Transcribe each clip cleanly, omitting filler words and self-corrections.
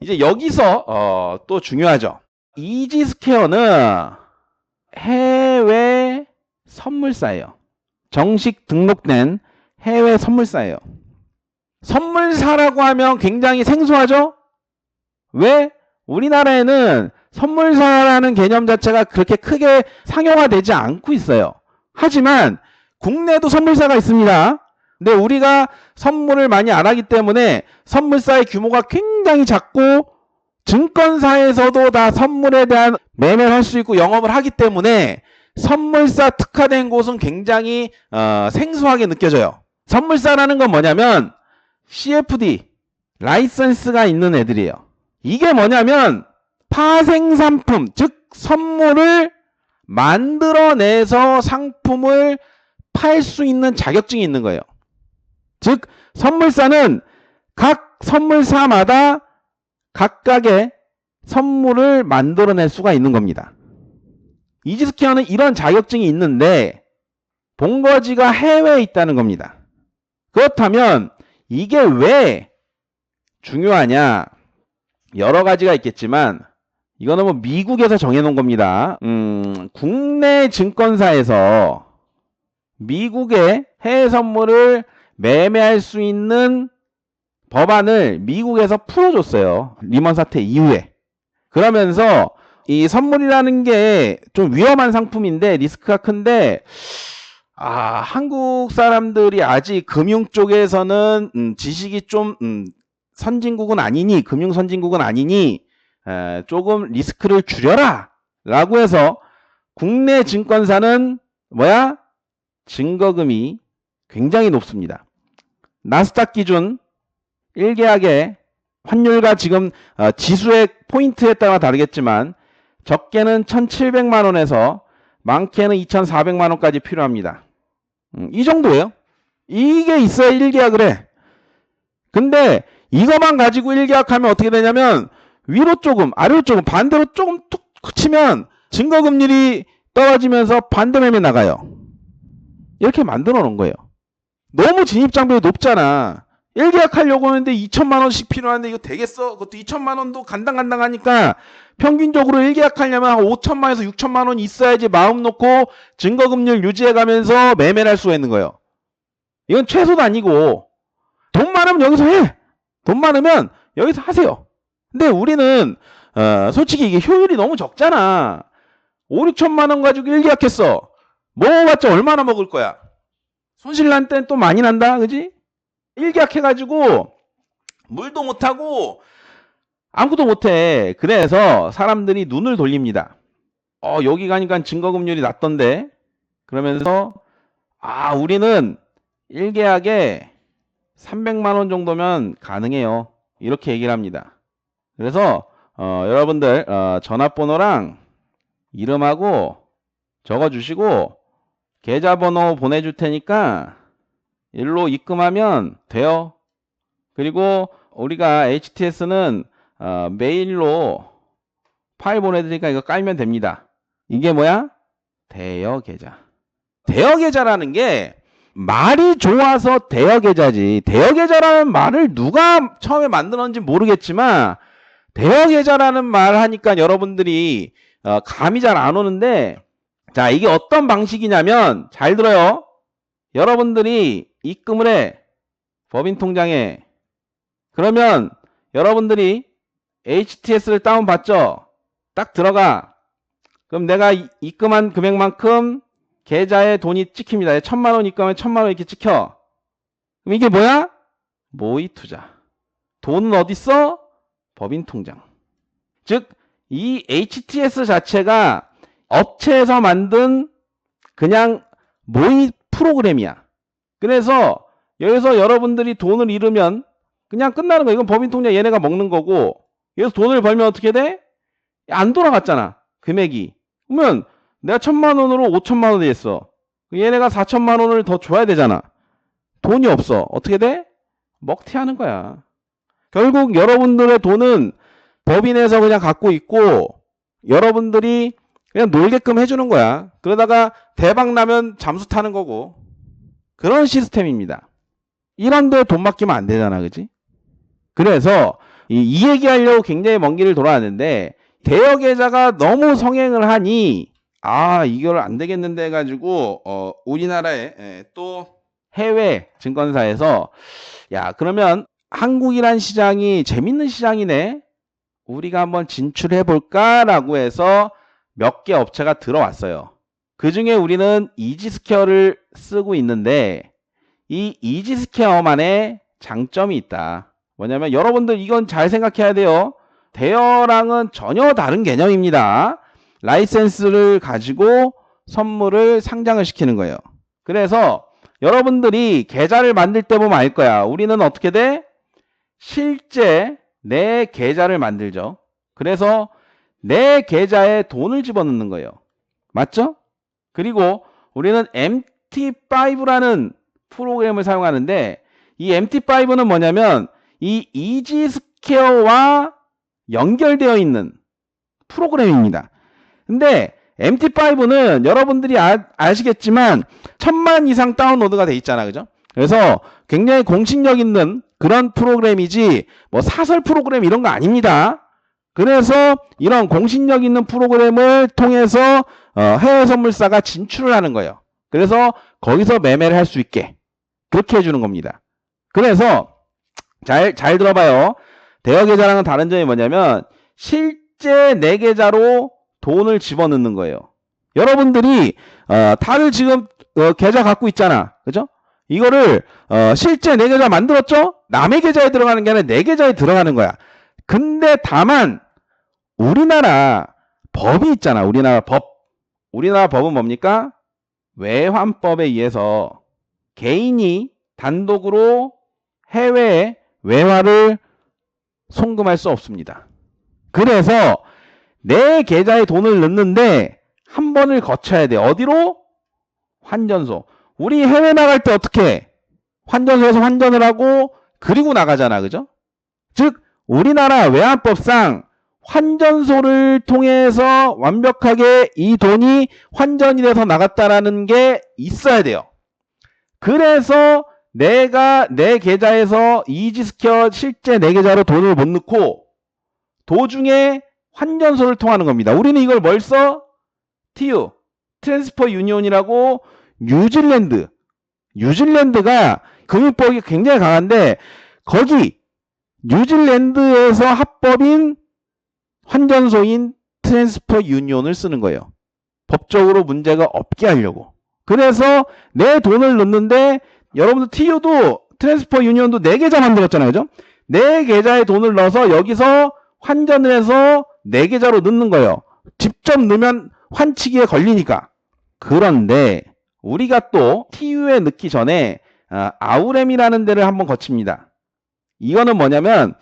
이제 여기서 또 중요하죠. 이지스퀘어는 해외 선물사예요. 정식 등록된 해외 선물사예요. 선물사라고 하면 굉장히 생소하죠? 왜? 우리나라에는 선물사라는 개념 자체가 그렇게 크게 상용화되지 않고 있어요. 하지만 국내도 선물사가 있습니다. 근데 우리가 선물을 많이 안 하기 때문에 선물사의 규모가 굉장히 작고 증권사에서도 다 선물에 대한 매매를 할 수 있고 영업을 하기 때문에 선물사 특화된 곳은 굉장히 생소하게 느껴져요. 선물사라는 건 뭐냐면 CFD, 라이선스가 있는 애들이에요. 이게 뭐냐면 파생상품, 즉 선물을 만들어내서 상품을 팔 수 있는 자격증이 있는 거예요. 즉 선물사는 각 선물사마다 각각의 선물을 만들어낼 수가 있는 겁니다. 이지스퀘어는 이런 자격증이 있는데 본거지가 해외에 있다는 겁니다. 그렇다면 이게 왜 중요하냐? 여러 가지가 있겠지만 이거는 뭐 미국에서 정해놓은 겁니다. 국내 증권사에서 미국의 해외 선물을 매매할 수 있는 법안을 미국에서 풀어줬어요. 리먼 사태 이후에. 그러면서 이 선물이라는 게 좀 위험한 상품인데 리스크가 큰데 한국 사람들이 아직 금융 쪽에서는 지식이 좀 선진국은 아니니, 금융 선진국은 아니니 조금 리스크를 줄여라 라고 해서 국내 증권사는 뭐야? 증거금이 굉장히 높습니다. 나스닥 기준 1계약의 환율과 지금 지수의 포인트에 따라 다르겠지만 적게는 1,700만 원에서 많게는 2,400만 원까지 필요합니다. 이 정도예요. 이게 있어야 1계약을 해. 근데 이것만 가지고 1계약하면 어떻게 되냐면 위로 조금, 아래로 조금, 반대로 조금 툭 치면 증거금리이 떨어지면서 반대 매매 나가요. 이렇게 만들어 놓은 거예요. 너무 진입장벽이 높잖아. 1계약 하려고 하는데 2천만 원씩 필요한데 이거 되겠어? 그것도 2천만 원도 간당간당하니까 평균적으로 1계약 하려면 한 5천만 원에서 6천만 원이 있어야지 마음 놓고 증거금리를 유지해가면서 매매를 할 수가 있는 거예요. 이건 최소도 아니고 돈 많으면 여기서 해. 돈 많으면 여기서 하세요. 근데 우리는 솔직히 이게 효율이 너무 적잖아. 5, 6천만 원 가지고 1계약했어. 먹어봤자 얼마나 먹을 거야? 손실 난 땐 또 많이 난다. 그지? 1계약 해가지고 물도 못하고 아무것도 못해. 그래서 사람들이 눈을 돌립니다. 여기 가니까 증거금률이 낮던데. 그러면서 우리는 1계약에 300만 원 정도면 가능해요. 이렇게 얘기를 합니다. 그래서 여러분들 전화번호랑 이름하고 적어주시고 계좌번호 보내줄 테니까 일로 입금하면 돼요. 그리고 우리가 HTS는 메일로 파일 보내드리니까 이거 깔면 됩니다. 이게 뭐야? 대여계좌. 대여계좌라는 게 말이 좋아서 대여계좌지. 대여계좌라는 말을 누가 처음에 만들었는지 모르겠지만 대여계좌라는 말 하니까 여러분들이 감이 잘 안 오는데, 자, 이게 어떤 방식이냐면 잘 들어요. 여러분들이 입금을 해. 법인통장에. 그러면 여러분들이 HTS를 다운받죠. 딱 들어가. 그럼 내가 입금한 금액만큼 계좌에 돈이 찍힙니다. 1,000만 원 입금하면 1,000만 원 이렇게 찍혀. 그럼 이게 뭐야? 모의투자. 돈은 어디 있어? 법인통장. 즉 이 HTS 자체가 업체에서 만든 그냥 모의 프로그램이야. 그래서 여기서 여러분들이 돈을 잃으면 그냥 끝나는 거야. 이건 법인통장 얘네가 먹는 거고, 여기서 돈을 벌면 어떻게 돼? 안 돌아갔잖아, 금액이. 그러면 내가 1,000만 원으로 5천만 원이 됐어. 얘네가 4천만 원을 더 줘야 되잖아. 돈이 없어. 어떻게 돼? 먹튀하는 거야. 결국 여러분들의 돈은 법인에서 그냥 갖고 있고 여러분들이 그냥 놀게끔 해주는 거야. 그러다가 대박 나면 잠수 타는 거고. 그런 시스템입니다. 이런데 돈 맡기면 안 되잖아, 그지? 그래서 이 얘기하려고 굉장히 먼 길을 돌아왔는데 대여 계좌가 너무 성행을 하니 이걸 안 되겠는데 해가지고 우리나라에 또 해외 증권사에서 야 그러면 한국이란 시장이 재밌는 시장이네. 우리가 한번 진출해 볼까라고 해서 몇 개 업체가 들어왔어요. 그 중에 우리는 이지스퀘어를 쓰고 있는데 이 이지스퀘어만의 장점이 있다. 뭐냐면 여러분들 이건 잘 생각해야 돼요. 대여랑은 전혀 다른 개념입니다. 라이센스를 가지고 선물을 상장을 시키는 거예요. 그래서 여러분들이 계좌를 만들 때 보면 알 거야. 우리는 어떻게 돼? 실제 내 계좌를 만들죠. 그래서 내 계좌에 돈을 집어넣는 거예요. 맞죠? 그리고 우리는 MT5라는 프로그램을 사용하는데 이 MT5는 뭐냐면 이 이지스퀘어와 연결되어 있는 프로그램입니다. 근데 MT5는 여러분들이 아시겠지만 1000만 이상 다운로드가 돼 있잖아. 그죠? 그래서 굉장히 공신력 있는 그런 프로그램이지 뭐 사설 프로그램 이런 거 아닙니다. 그래서 이런 공신력 있는 프로그램을 통해서 해외 선물사가 진출을 하는 거예요. 그래서 거기서 매매를 할 수 있게 그렇게 해주는 겁니다. 그래서 잘 들어봐요. 대여 계좌랑은 다른 점이 뭐냐면 실제 내 계좌로 돈을 집어넣는 거예요. 여러분들이 다들 지금 계좌 갖고 있잖아. 그죠? 이거를 실제 내 계좌 만들었죠? 남의 계좌에 들어가는 게 아니라 내 계좌에 들어가는 거야. 근데 다만 우리나라 법이 있잖아. 우리나라 법은 뭡니까? 외환법에 의해서 개인이 단독으로 해외에 외화를 송금할 수 없습니다. 그래서 내 계좌에 돈을 넣는데 한 번을 거쳐야 돼. 어디로? 환전소. 우리 해외 나갈 때 어떻게 해? 환전소에서 환전을 하고 그리고 나가잖아. 그죠? 즉 우리나라 외환법상 환전소를 통해서 완벽하게 이 돈이 환전이 돼서 나갔다라는 게 있어야 돼요. 그래서 내가 내 계좌에서 이지스퀘어 실제 내 계좌로 돈을 못 넣고 도중에 환전소를 통하는 겁니다. 우리는 이걸 뭘 써? TU, 트랜스퍼 유니온이라고 뉴질랜드가 금융법이 굉장히 강한데 거기 뉴질랜드에서 합법인 환전소인 트랜스퍼 유니온을 쓰는 거예요. 법적으로 문제가 없게 하려고. 그래서 내 돈을 넣는데 여러분들 TU도 트랜스퍼 유니온도 내 계좌 만들었잖아요. 그죠? 내 계좌에 돈을 넣어서 여기서 환전을 해서 내 계좌로 넣는 거예요. 직접 넣으면 환치기에 걸리니까. 그런데 우리가 또 TU에 넣기 전에 아우렘이라는 데를 한번 거칩니다. 이거는 뭐냐면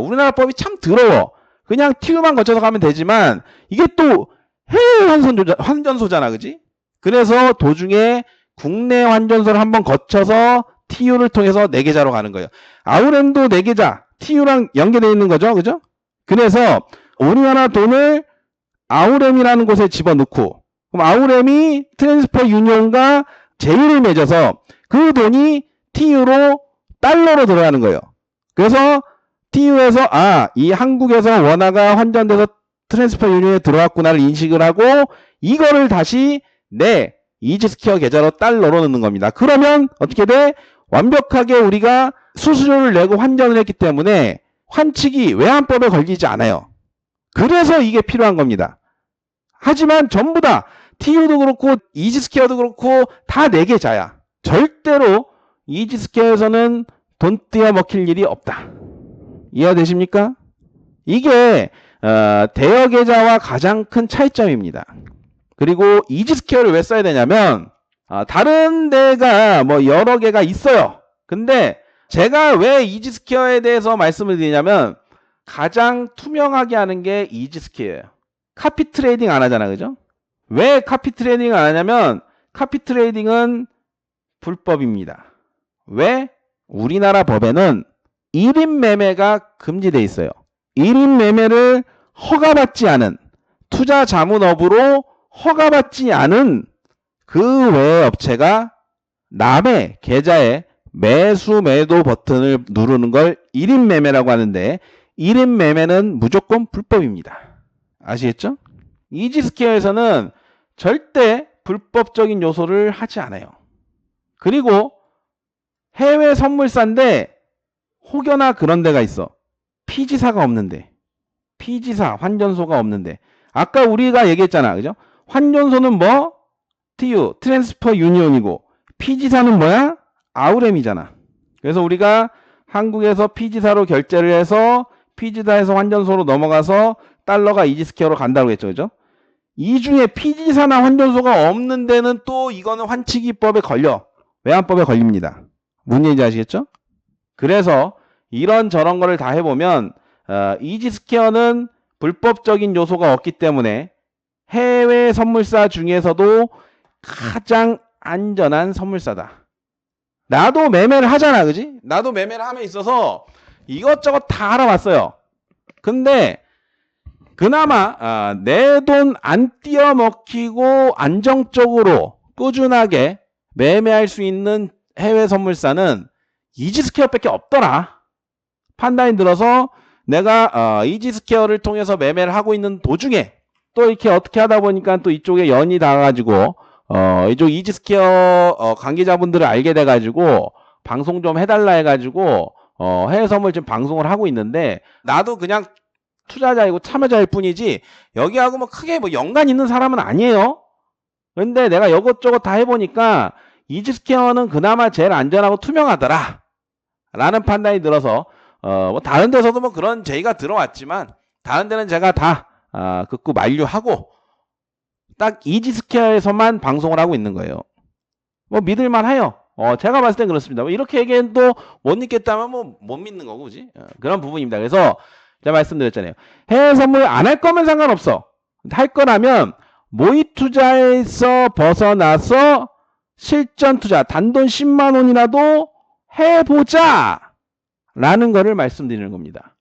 우리나라 법이 참 더러워. 그냥 TU만 거쳐서 가면 되지만 이게 또 해외 환전소잖아. 그지? 그래서 도중에 국내 환전소를 한번 거쳐서 TU를 통해서 내 계좌로 가는 거예요. 아우렘도 내 계좌, TU랑 연계되어 있는 거죠. 그죠? 그래서 우리나라 돈을 아우렘이라는 곳에 집어넣고 그럼 아우렘이 트랜스퍼 유니온과 제휴를 맺어서 그 돈이 TU로 달러로 들어가는 거예요. 그래서 TU에서 이 한국에서 원화가 환전돼서 트랜스퍼 유니온에 들어왔구나를 인식을 하고 이거를 다시 내 이지스퀘어 계좌로 달러로 넣는 겁니다. 그러면 어떻게 돼? 완벽하게 우리가 수수료를 내고 환전을 했기 때문에 환치기 외환법에 걸리지 않아요. 그래서 이게 필요한 겁니다. 하지만 전부 다 TU도 그렇고 이지스퀘어도 그렇고 다 내 계좌야. 절대로 이지스퀘어에서는 돈 떼어 먹힐 일이 없다. 이해되십니까? 이게 대여 계좌와 가장 큰 차이점입니다. 그리고 이지스퀘어를 왜 써야 되냐면 다른 데가 뭐 여러 개가 있어요. 근데 제가 왜 이지스퀘어에 대해서 말씀을 드리냐면 가장 투명하게 하는 게 이지스퀘어예요. 카피 트레이딩 안 하잖아. 그죠? 왜 카피 트레이딩 안 하냐면 카피 트레이딩은 불법입니다. 왜? 우리나라 법에는 1인 매매가 금지돼 있어요. 1인 매매를 허가받지 않은 투자 자문업으로 허가받지 않은 그 외의 업체가 남의 계좌에 매수 매도 버튼을 누르는 걸 1인 매매라고 하는데 1인 매매는 무조건 불법입니다. 아시겠죠? 이지스퀘어에서는 절대 불법적인 요소를 하지 않아요. 그리고 해외 선물사인데 혹여나 그런 데가 있어. 피지사가 없는데. 피지사, 환전소가 없는데. 아까 우리가 얘기했잖아. 그죠? 환전소는 뭐? TU, 트랜스퍼 유니온이고 피지사는 뭐야? 아우렘이잖아. 그래서 우리가 한국에서 피지사로 결제를 해서 피지사에서 환전소로 넘어가서 달러가 이지스퀘어로 간다고 했죠. 그죠? 이 중에 피지사나 환전소가 없는 데는 또 이거는 환치기법에 걸려. 외환법에 걸립니다. 무슨 얘기인지 아시겠죠? 그래서 이런 저런 거를 다 해보면 이지스퀘어는 불법적인 요소가 없기 때문에 해외 선물사 중에서도 가장 안전한 선물사다. 나도 매매를 하잖아. 그지? 나도 매매를 함에 있어서 이것저것 다 알아봤어요. 근데 그나마 내 돈 안 띄어먹히고 안정적으로 꾸준하게 매매할 수 있는 해외 선물사는 이지스퀘어밖에 없더라. 판단이 들어서 내가 이지스퀘어를 통해서 매매를 하고 있는 도중에 또 이렇게 어떻게 하다 보니까 또 이쪽에 연이 닿아가지고 이쪽 이지스퀘어 관계자분들을 알게 돼가지고 방송 좀 해달라 해가지고 해외 선물 지금 방송을 하고 있는데 나도 그냥 투자자이고 참여자일 뿐이지 여기하고 뭐 크게 뭐 연관 있는 사람은 아니에요. 근데 내가 이것저것 다 해보니까 이지스퀘어는 그나마 제일 안전하고 투명하더라 라는 판단이 들어서 뭐 다른 데서도 뭐 그런 제의가 들어왔지만 다른 데는 제가 다 극구 만류하고 딱 이지스퀘어에서만 방송을 하고 있는 거예요. 뭐 믿을만해요. 제가 봤을 땐 그렇습니다. 뭐 이렇게 얘기해도 못 믿겠다면 뭐 못 믿는 거고, 그지? 그런 부분입니다. 그래서 제가 말씀드렸잖아요. 해외 선물 안 할 거면 상관없어. 할 거라면 모의 투자에서 벗어나서 실전 투자, 단돈 10만 원이라도 해보자! 라는 거를 말씀드리는 겁니다.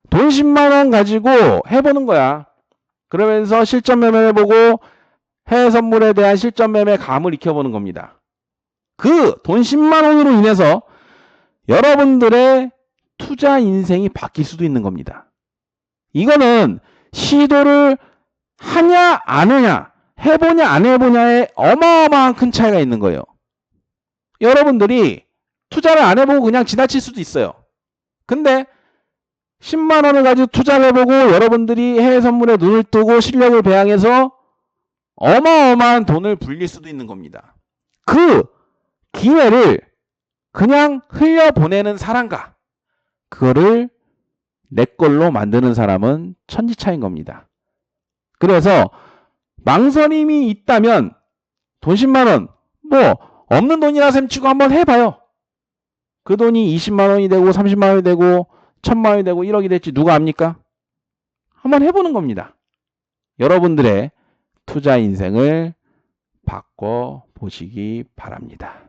돈 10만 원 가지고 해보는 거야. 그러면서 실전 매매를 해보고 해외 선물에 대한 실전 매매 감을 익혀보는 겁니다. 그 돈 10만 원으로 인해서 여러분들의 투자 인생이 바뀔 수도 있는 겁니다. 이거는 시도를 하냐 안 하냐 해보냐 안 해보냐에 어마어마한 큰 차이가 있는 거예요. 여러분들이 투자를 안 해보고 그냥 지나칠 수도 있어요. 근데 10만 원을 가지고 투자를 해보고 여러분들이 해외 선물에 눈을 뜨고 실력을 배양해서 어마어마한 돈을 불릴 수도 있는 겁니다. 그 기회를 그냥 흘려보내는 사람과 그거를 내 걸로 만드는 사람은 천지차이인 겁니다. 그래서 망설임이 있다면 돈 10만 원 뭐 없는 돈이라 셈치고 한번 해봐요. 그 돈이 20만 원이 되고 30만 원이 되고 1000만 원이 되고 1억이 될지 누가 압니까? 한번 해보는 겁니다. 여러분들의 투자 인생을 바꿔보시기 바랍니다.